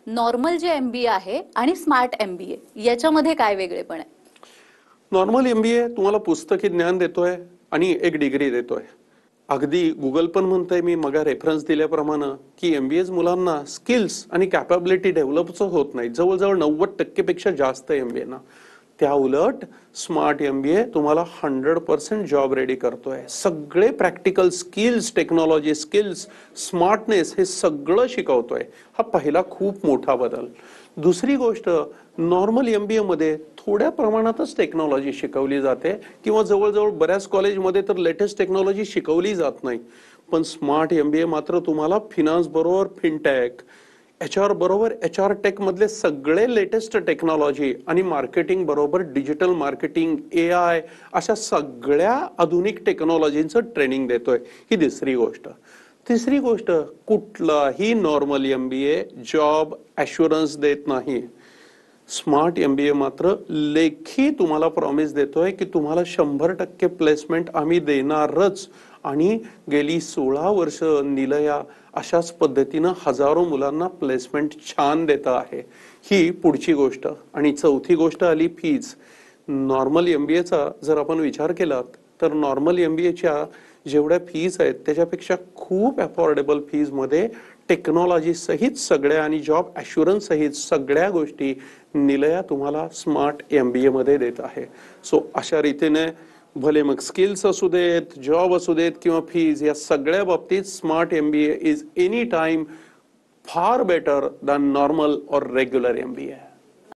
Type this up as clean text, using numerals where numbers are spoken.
Normal जे MBA आहे आणि स्मार्ट MBA याच्यामध्ये काय वेगळेपण आहे? नॉर्मल MBA तुम्हाला पुस्तकी ज्ञान देतोय आणि एक डिग्री देतोय. अगदी गुगल पण म्हणतंय, मी मग रेफरन्स दिल्याप्रमाणे, की MBA's मुलांना स्किल्स आणि कॅपॅबिलिटी डेव्हलपच होत नाही. जवळजवळ 90% पेक्षा जास्त MBA ना. त्या उलट स्मार्ट MBA तुम्हाला 100% जॉब रेडी करतोय. सगळे practical skills, technology skills, smartness हे सगळं शिकवतोय. हा पहिला खूप मोठा बदल. दुसरी गोष्ट, नॉर्मल MBA मध्ये थोड्या प्रमाणातच टेक्नॉलॉजी शिकवली जाते किंवा जवळजवळ बऱ्याच कॉलेजमध्ये तर लेटेस्ट टेक्नॉलॉजी शिकवली जात नाही. पण स्मार्ट MBA मात्र तुम्हाला फिनान्स बरोबर फिनटेक, HR बरोबर HR टेक मधले सगळे लेटेस्ट टेक्नॉलॉजी आणि मार्केटिंग बरोबर डिजिटल मार्केटिंग, AI अशा सगळ्या आधुनिक टेक्नॉलॉजींचं ट्रेनिंग देतोय. ही दुसरी गोष्ट. तिसरी गोष्ट, कुठलाही नॉर्मल MBA जॉब ॲश्युरन्स देत नाही. स्मार्ट MBA मात्र लेखी तुम्हाला प्रॉमिस देतोय की तुम्हाला 100% प्लेसमेंट आम्ही देणारच. आणि गेली 16 वर्ष निलया अशाच पद्धतीनं हजारो मुलांना प्लेसमेंट छान देत आहे. ही पुढची गोष्ट. आणि चौथी गोष्ट आली फीज. नॉर्मल MBAचा जर आपण विचार केला तर नॉर्मल MBAच्या जेवढ्या फीज आहेत त्याच्यापेक्षा खूप अफोर्डेबल फीज मध्ये टेक्नॉलॉजी सहित सगळ्या आणि जॉब ॲश्युरन्स सहित सगळ्या गोष्टी निलया तुम्हाला स्मार्ट MBA मध्ये देत आहे. सो अशा रीतीने भले मग स्किल्स असू देत, जॉब असू देत किंवा फीज, या सगळ्या बाबतीत smart MBA is any time far better than normal और रेग्युलर MBA.